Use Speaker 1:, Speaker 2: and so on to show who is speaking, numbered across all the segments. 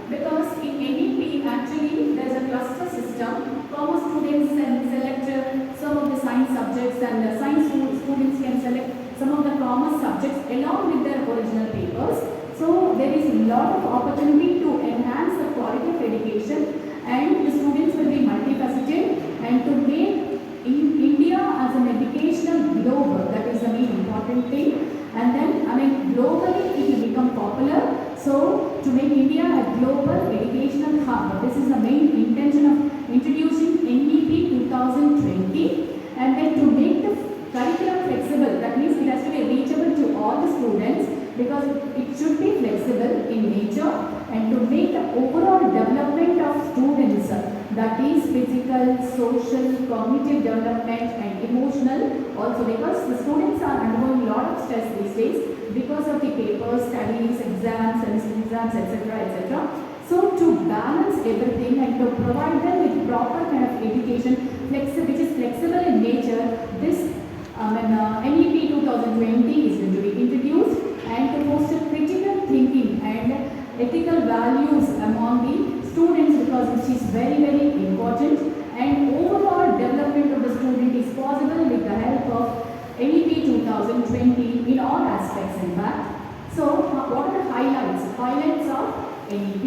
Speaker 1: Because in NEP actually there is a cluster system. Commerce students can select some of the science subjects, and the science students can select some of the commerce subjects along with their original papers. So there is a lot of opportunity to enhance the quality of education, and the students will be multifaceted, and to make India as an educational globe, that is the main important thing. And then globally it will become popular. So to make India a global educational hub, this is the main intention of introducing NEP 2020. And then to make the curriculum flexible, that means it has to be reachable to all the students, because it should be flexible in nature, and to make the overall development of students, that is physical, social, cognitive development and emotional also, because the students are undergoing a lot of stress these days because of the papers, studies, exams, semester exams, etc. etc. So to balance everything and to provide them with proper kind of education, which is flexible in nature, this NEP 2020 is going to be introduced, and to foster critical thinking and ethical values among the students, because which is very important, and overall development of the student is possible with the help of NEP 2020 in all aspects in fact. So what are the highlights? Highlights of NEP.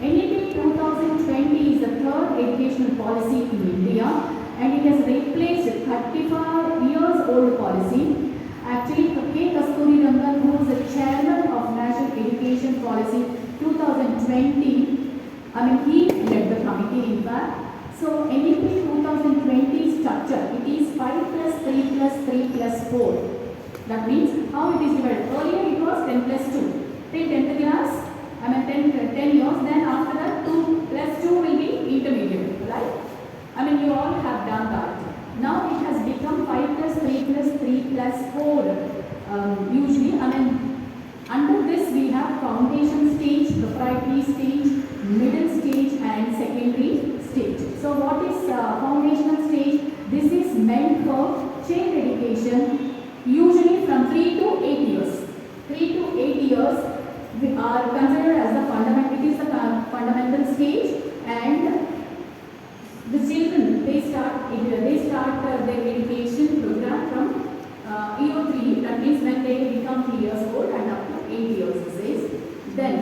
Speaker 1: NEP 2020 is the third educational policy in India, and it has replaced 35 years old policy. Actually, K. Kasturirangan, who is the chairman of National Education Policy 2020, he led the committee in fact. So NEP 2020 structure, it is 5 plus 3 plus 3 plus 4. That means how it is divided. Earlier it was 10 plus 2. Till 10th class, 10 years, then after that 2 plus 2 will be intermediate, right? You all have done that. Now it has become 5 plus 3 plus 3 plus 4. Usually, under this we have foundation stage, proprietary stage, middle stage and secondary stage. So what is foundational stage? This is meant for child education, usually from 3 to 8 years. 3 to 8 years are considered as the fundamental. It is the fundamental stage, and the children they start their education program from EO3. That means when they become 3 years old and up to 8 years it says. Then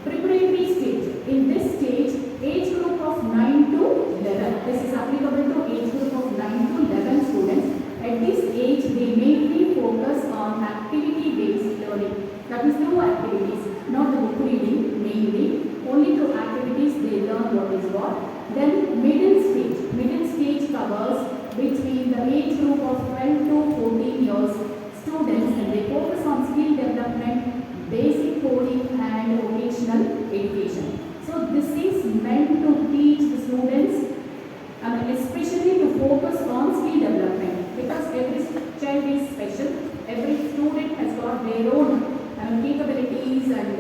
Speaker 1: preparatory stage. In this stage, age group of 9 to 11. This is applicable to age group of 9 to 11 students. At this age, they mainly focus on activity-based learning. That is through activities, not the book reading mainly. Only through activities they learn what is what. Then middle stage. Middle stage covers between the age group of 12 to 14 years students, and they focus on skill development, basic coding and vocational education. So this is meant to teach the students, especially to focus on skill development, because every child is special. Every student has got their own capabilities and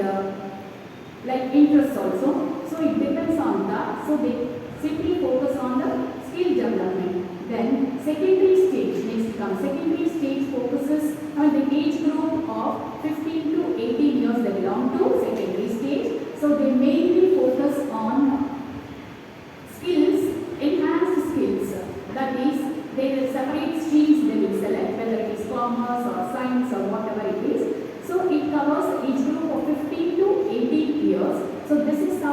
Speaker 1: like interests also. So it depends on that. So they simply focus on the skill development. Then secondary stage, next comes secondary stage, focuses on the age group of 15 to 18 years. They belong to secondary stage. So they mainly focus on skills, enhanced skills. That is, they will separate streams they will select, whether it is commerce or science or whatever it is. So it covers age group of 15 to 18 years. So this